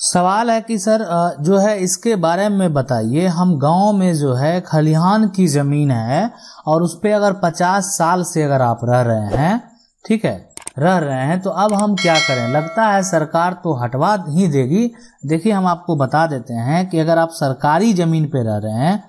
सवाल है कि सर जो है इसके बारे में बताइए, हम गांव में जो है खलिहान की जमीन है और उस पे अगर 50 साल से अगर आप रह रहे हैं, ठीक है, रह रहे हैं, तो अब हम क्या करें? लगता है सरकार तो हटवा ही देगी। देखिए हम आपको बता देते हैं कि अगर आप सरकारी जमीन पे रह रहे हैं,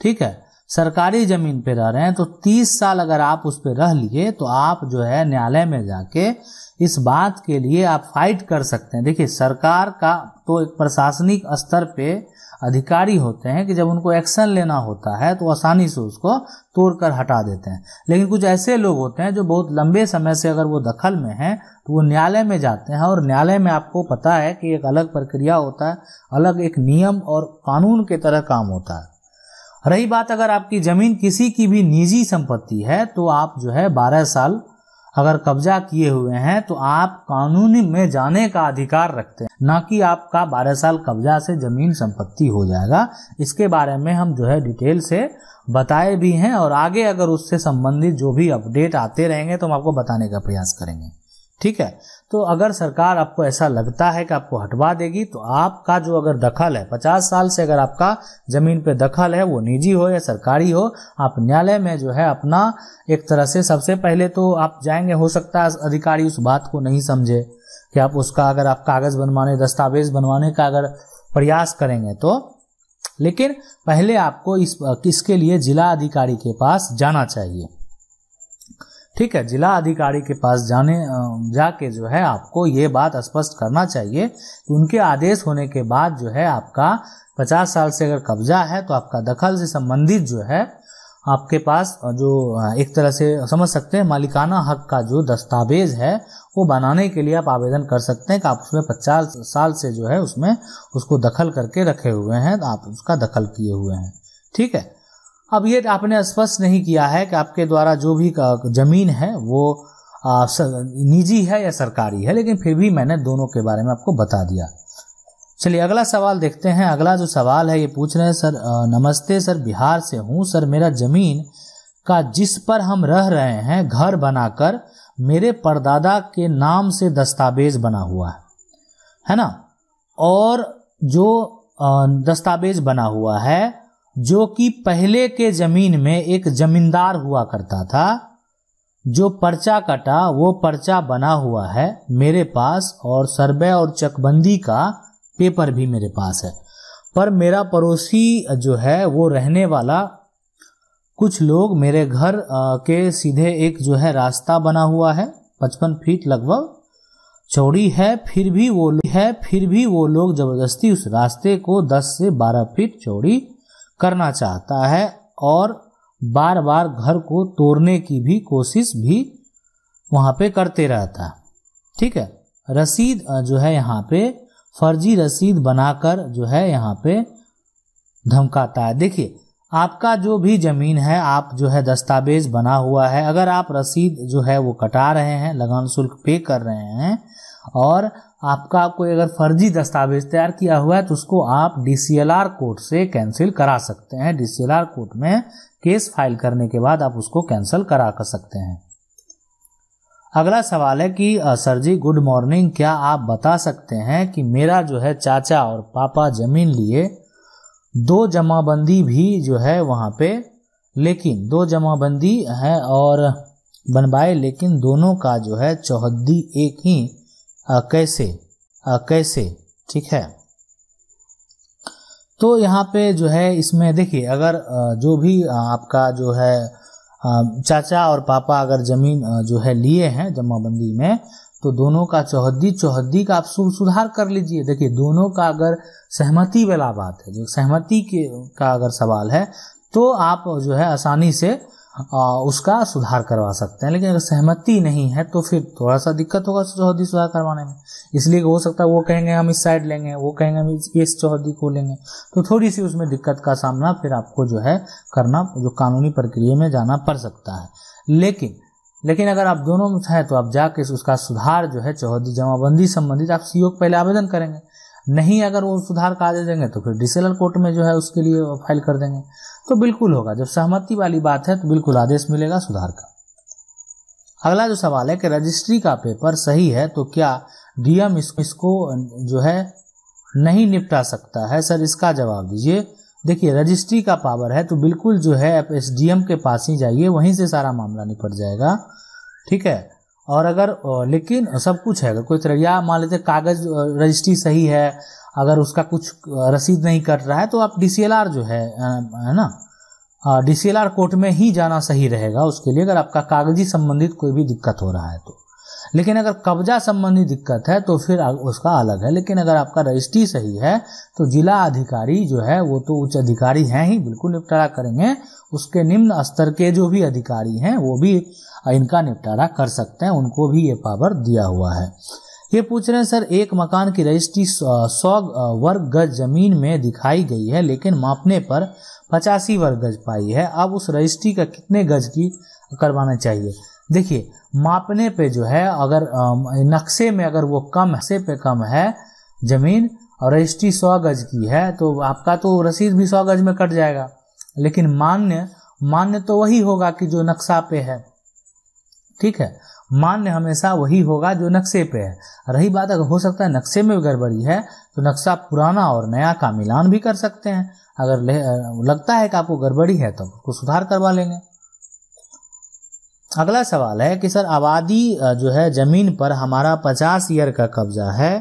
ठीक है, सरकारी जमीन पे रह रहे हैं, तो 30 साल अगर आप उस पे रह लिए तो आप जो है न्यायालय में जाके इस बात के लिए आप फाइट कर सकते हैं। देखिए सरकार का तो एक प्रशासनिक स्तर पे अधिकारी होते हैं कि जब उनको एक्शन लेना होता है तो आसानी से उसको तोड़कर हटा देते हैं, लेकिन कुछ ऐसे लोग होते हैं जो बहुत लंबे समय से अगर वो दखल में हैं तो वो न्यायालय में जाते हैं, और न्यायालय में आपको पता है कि एक अलग प्रक्रिया होता है, अलग एक नियम और कानून के तरह काम होता है। रही बात अगर आपकी जमीन किसी की भी निजी संपत्ति है तो आप जो है 12 साल अगर कब्जा किए हुए हैं तो आप कानूनी में जाने का अधिकार रखते हैं, ना कि आपका 12 साल कब्जा से जमीन संपत्ति हो जाएगा। इसके बारे में हम जो है डिटेल से बताए भी हैं, और आगे अगर उससे संबंधित जो भी अपडेट आते रहेंगे तो हम आपको बताने का प्रयास करेंगे, ठीक है। तो अगर सरकार आपको ऐसा लगता है कि आपको हटवा देगी तो आपका जो अगर दखल है 50 साल से अगर आपका जमीन पे दखल है, वो निजी हो या सरकारी हो, आप न्यायालय में जो है अपना एक तरह से सबसे पहले तो आप जाएंगे, हो सकता है अधिकारी उस बात को नहीं समझे कि आप उसका अगर आप कागज बनवाने, दस्तावेज बनवाने का अगर प्रयास करेंगे तो, लेकिन पहले आपको इसके लिए जिला अधिकारी के पास जाना चाहिए, ठीक है। जिला अधिकारी के पास जाके जो है आपको ये बात स्पष्ट करना चाहिए कि उनके आदेश होने के बाद जो है आपका 50 साल से अगर कब्जा है तो आपका दखल से संबंधित जो है आपके पास जो एक तरह से समझ सकते हैं मालिकाना हक का जो दस्तावेज है वो बनाने के लिए आप आवेदन कर सकते हैं कि आप उसमें 50 साल से जो है उसमें उसको दखल करके रखे हुए हैं, तो आप उसका दखल किए हुए हैं, ठीक है। अब ये आपने स्पष्ट नहीं किया है कि आपके द्वारा जो भी जमीन है वो निजी है या सरकारी है, लेकिन फिर भी मैंने दोनों के बारे में आपको बता दिया। चलिए अगला सवाल देखते हैं। अगला जो सवाल है ये पूछ रहे हैं, सर नमस्ते सर, बिहार से हूँ सर, मेरा जमीन का जिस पर हम रह रहे हैं घर बनाकर मेरे परदादा के नाम से दस्तावेज बना हुआ है ना, और जो दस्तावेज बना हुआ है जो कि पहले के जमीन में एक जमींदार हुआ करता था, जो पर्चा कटा वो पर्चा बना हुआ है मेरे पास, और सर्वे और चकबंदी का पेपर भी मेरे पास है। पर मेरा पड़ोसी जो है वो रहने वाला कुछ लोग मेरे घर के सीधे एक जो है रास्ता बना हुआ है 55 फीट लगभग चौड़ी है, फिर भी वो लोग जबरदस्ती उस रास्ते को 10 से 12 फीट चौड़ी करना चाहता है, और बार बार घर को तोड़ने की भी कोशिश भी वहां पे करते रहता है, ठीक है। रसीद जो है यहाँ पे फर्जी रसीद बनाकर जो है यहाँ पे धमकाता है। देखिए आपका जो भी जमीन है, आप जो है दस्तावेज बना हुआ है, अगर आप रसीद जो है वो कटा रहे हैं, लगान शुल्क पे कर रहे हैं, और आपका कोई अगर फर्जी दस्तावेज तैयार किया हुआ है तो उसको आप DCLR कोर्ट से कैंसिल करा सकते हैं। DCLR कोर्ट में केस फाइल करने के बाद आप उसको कैंसिल करा कर सकते हैं। अगला सवाल है कि सर जी गुड मॉर्निंग, क्या आप बता सकते हैं कि मेरा जो है चाचा और पापा जमीन लिए, 2 जमाबंदी भी जो है वहाँ पे, लेकिन 2 जमाबंदी है और बनवाए, लेकिन दोनों का जो है चौहद्दी एक ही, कैसे ठीक है। तो यहाँ पे जो है इसमें देखिए अगर जो भी आपका जो है चाचा और पापा अगर जमीन जो है लिए हैं जमाबंदी में, तो दोनों का चौहद्दी का आप सुधार कर लीजिए। देखिए दोनों का अगर सहमति वाला बात है, जो सहमति का अगर सवाल है तो आप जो है आसानी से उसका सुधार करवा सकते हैं, लेकिन अगर सहमति नहीं है तो फिर थोड़ा सा दिक्कत होगा चौहद्दी सुधार करवाने में। इसलिए हो सकता है वो कहेंगे हम इस साइड लेंगे, वो कहेंगे हम इस चौहद्दी को लेंगे, तो थोड़ी सी उसमें दिक्कत का सामना फिर आपको जो है करना, जो कानूनी प्रक्रिया में जाना पड़ सकता है। लेकिन अगर आप दोनों में हैं तो आप जाके उसका सुधार जो है चौहद्दी जमाबंदी संबंधित आप सीओ को पहले आवेदन करेंगे, नहीं अगर वो सुधार का आदेश देंगे तो फिर DCLR कोर्ट में जो है उसके लिए फाइल कर देंगे, तो बिल्कुल होगा। जब सहमति वाली बात है तो बिल्कुल आदेश मिलेगा सुधार का। अगला जो सवाल है कि रजिस्ट्री का पेपर सही है तो क्या DM इसको जो है नहीं निपटा सकता है? सर इसका जवाब दीजिए। देखिए रजिस्ट्री का पावर है तो बिल्कुल जो है आप एसडीएम के पास ही जाइए, वहीं से सारा मामला निपट जाएगा, ठीक है। और अगर लेकिन सब कुछ है, अगर कोई तरह या मान लेते कागज रजिस्ट्री सही है, अगर उसका कुछ रसीद नहीं कट रहा है तो आप डीसीएलआर जो है ना, डीसीएलआर कोर्ट में ही जाना सही रहेगा उसके लिए, अगर आपका कागजी संबंधित कोई भी दिक्कत हो रहा है तो। लेकिन अगर कब्जा संबंधी दिक्कत है तो फिर उसका अलग है। लेकिन अगर आपका रजिस्ट्री सही है तो जिला अधिकारी जो है वो तो उच्च अधिकारी हैं ही, बिल्कुल निपटारा करेंगे। उसके निम्न स्तर के जो भी अधिकारी हैं वो भी इनका निपटारा कर सकते हैं, उनको भी ये पावर दिया हुआ है। ये पूछ रहे हैं सर, एक मकान की रजिस्ट्री 100 वर्ग गज जमीन में दिखाई गई है लेकिन मापने पर 85 वर्ग गज पाई है, अब उस रजिस्ट्री का कितने गज की करवाना चाहिए? देखिए मापने पे जो है, अगर नक्शे में अगर वो कम है जमीन और रजिस्ट्री 100 गज की है तो आपका तो रसीद भी 100 गज में कट जाएगा। लेकिन मान्य तो वही होगा कि जो नक्शा पे है, ठीक है। मान्य हमेशा वही होगा जो नक्शे पे है। रही बात अगर हो सकता है नक्शे में गड़बड़ी है तो नक्शा पुराना और नया का मिलान भी कर सकते हैं। अगर लगता है कि आपको गड़बड़ी है तो उसको सुधार करवा लेंगे। अगला सवाल है कि सर आबादी जो है जमीन पर हमारा 50 ईयर का कब्जा है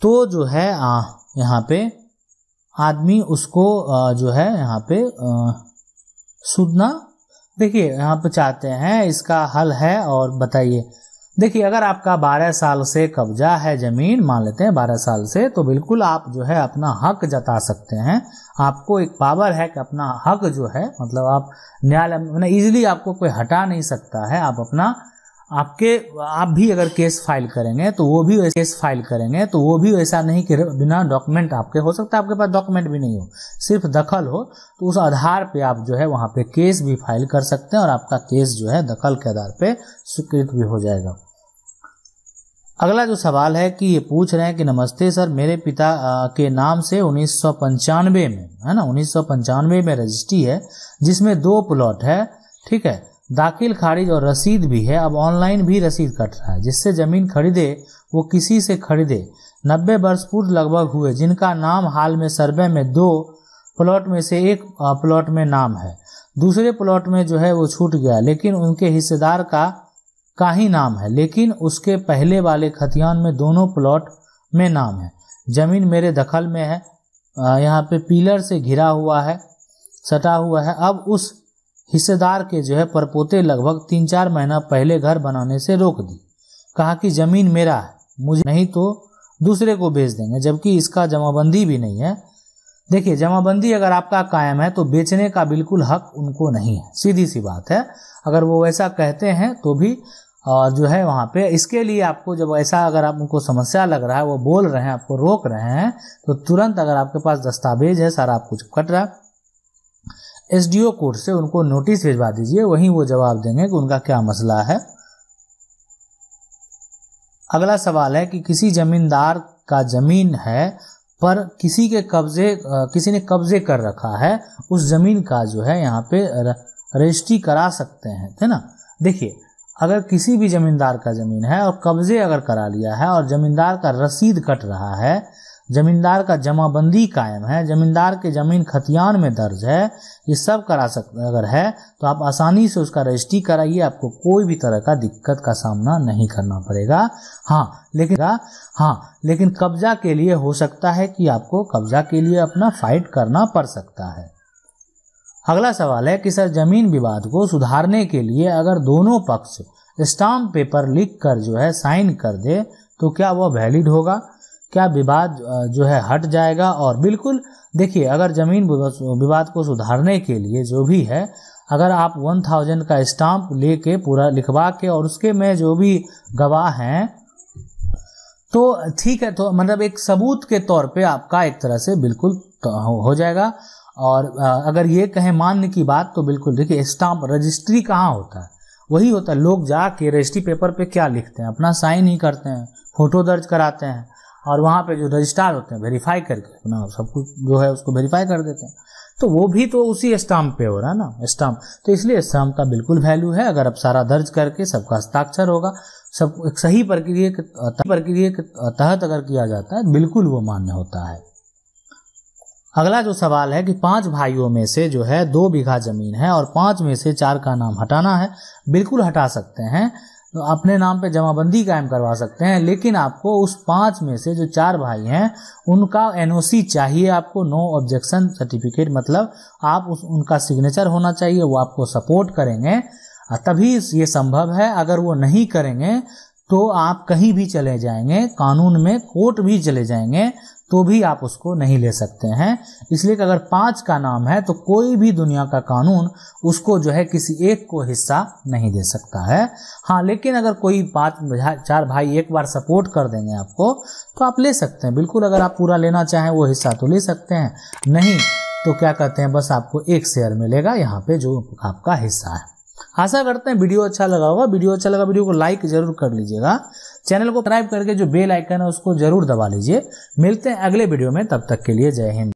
तो जो है यहाँ पे आदमी उसको जो है यहाँ पे सुधना, देखिए यहाँ पे चाहते हैं, इसका हल है और बताइए। देखिए अगर आपका 12 साल से कब्जा है जमीन, मान लेते हैं 12 साल से, तो बिल्कुल आप जो है अपना हक जता सकते हैं। आपको एक पावर है कि अपना हक जो है, मतलब आप न्यायालय में इजीली आपको कोई हटा नहीं सकता है। आप भी अगर केस फाइल करेंगे तो वो भी ऐसा नहीं कि बिना डॉक्यूमेंट आपके, हो सकता है आपके पास डॉक्यूमेंट भी नहीं हो, सिर्फ दखल हो, तो उस आधार पे आप जो है वहां पे केस भी फाइल कर सकते हैं और आपका केस जो है दखल के आधार पे स्वीकृत भी हो जाएगा। अगला जो सवाल है कि ये पूछ रहे हैं कि नमस्ते सर, मेरे पिता के नाम से 1995 में, है ना, 1995 में रजिस्ट्री है जिसमें 2 प्लॉट है, ठीक है, दाखिल खारिज और रसीद भी है। अब ऑनलाइन भी रसीद कट रहा है। जिससे जमीन खरीदे वो किसी से खरीदे 90 वर्ष पूर्व लगभग हुए, जिनका नाम हाल में सर्वे में 2 प्लॉट में से एक प्लॉट में नाम है, दूसरे प्लॉट में जो है वो छूट गया, लेकिन उनके हिस्सेदार का ही नाम है, लेकिन उसके पहले वाले खतियान में दोनों प्लॉट में नाम है। जमीन मेरे दखल में है, यहाँ पे पिलर से घिरा हुआ है, सटा हुआ है। अब उस हिस्सेदार के जो है परपोते लगभग 3-4 महीना पहले घर बनाने से रोक दी, कहा कि जमीन मेरा है, मुझे नहीं तो दूसरे को बेच देंगे, जबकि इसका जमाबंदी भी नहीं है। देखिए जमाबंदी अगर आपका कायम है तो बेचने का बिल्कुल हक उनको नहीं है, सीधी सी बात है। अगर वो वैसा कहते हैं तो भी जो है वहां पे, इसके लिए आपको जब ऐसा अगर आप उनको समस्या लग रहा है, वो बोल रहे हैं, आपको रोक रहे हैं, तो तुरंत अगर आपके पास दस्तावेज है, सारा कुछ कट रहा है, एसडीओ कोर्ट से उनको नोटिस भिजवा दीजिए, वहीं वो जवाब देंगे कि उनका क्या मसला है। अगला सवाल है कि किसी जमींदार का जमीन है पर किसी ने कब्जे कर रखा है, उस जमीन का जो है यहाँ पे रजिस्ट्री करा सकते हैं, है ना। देखिए अगर किसी भी जमींदार का जमीन है और कब्जे अगर करा लिया है और जमींदार का रसीद कट रहा है, जमींदार का जमाबंदी कायम है, जमींदार के जमीन खतियान में दर्ज है, ये सब करा सकते अगर है तो आप आसानी से उसका रजिस्ट्री कराइए, आपको कोई भी तरह का दिक्कत का सामना नहीं करना पड़ेगा। लेकिन कब्जा के लिए हो सकता है कि आपको कब्जा के लिए अपना फाइट करना पड़ सकता है। अगला सवाल है कि सर जमीन विवाद को सुधारने के लिए अगर दोनों पक्ष स्टाम्प पेपर लिख कर जो है साइन कर दे तो क्या वह वैलिड होगा? क्या विवाद जो है हट जाएगा? और बिल्कुल देखिए अगर जमीन विवाद को सुधारने के लिए जो भी है, अगर आप 1000 का स्टाम्प लेके पूरा लिखवा के और उसके में जो भी गवाह हैं तो ठीक है, तो मतलब एक सबूत के तौर पे आपका एक तरह से बिल्कुल हो जाएगा। और अगर ये कहें मान्य की बात तो बिल्कुल देखिए स्टाम्प रजिस्ट्री कहाँ होता है, वही होता है, लोग जाके रजिस्ट्री पेपर पे क्या लिखते हैं, अपना साइन ही करते हैं, फोटो दर्ज कराते हैं। और वहाँ पे जो रजिस्ट्रार होते हैं वेरीफाई करके अपना सब कुछ जो है उसको वेरीफाई कर देते हैं, तो वो भी तो उसी स्टाम्प पे हो रहा है ना, स्टाम्प। तो इसलिए स्टाम्प का बिल्कुल वैल्यू है। अगर अब सारा दर्ज करके सबका हस्ताक्षर होगा, सब एक सही प्रक्रिया के तहत अगर किया जाता है, बिल्कुल वो मान्य होता है। अगला जो सवाल है कि 5 भाइयों में से जो है 2 बीघा जमीन है और 5 में से 4 का नाम हटाना है। बिल्कुल हटा सकते हैं, तो अपने नाम पे जमाबंदी कायम करवा सकते हैं, लेकिन आपको उस 5 में से जो 4 भाई हैं उनका एनओसी चाहिए आपको, नो ऑब्जेक्शन सर्टिफिकेट, मतलब आप उनका सिग्नेचर होना चाहिए, वो आपको सपोर्ट करेंगे तभी ये संभव है। अगर वो नहीं करेंगे तो आप कहीं भी चले जाएंगे, कानून में कोर्ट भी चले जाएंगे, तो भी आप उसको नहीं ले सकते हैं। इसलिए कि अगर 5 का नाम है तो कोई भी दुनिया का कानून उसको जो है किसी एक को हिस्सा नहीं दे सकता है। हाँ, लेकिन अगर कोई 4 भाई एक बार सपोर्ट कर देंगे आपको तो आप ले सकते हैं बिल्कुल। अगर आप पूरा लेना चाहें वो हिस्सा तो ले सकते हैं, नहीं तो क्या कहते हैं, बस आपको 1 शेयर मिलेगा यहाँ पे जो आपका हिस्सा है। आशा करते हैं वीडियो अच्छा लगा होगा। वीडियो अच्छा लगा वीडियो को लाइक जरूर कर लीजिएगा, चैनल को सब्सक्राइब करके जो बेल आइकन है उसको जरूर दबा लीजिए। मिलते हैं अगले वीडियो में, तब तक के लिए जय हिंद।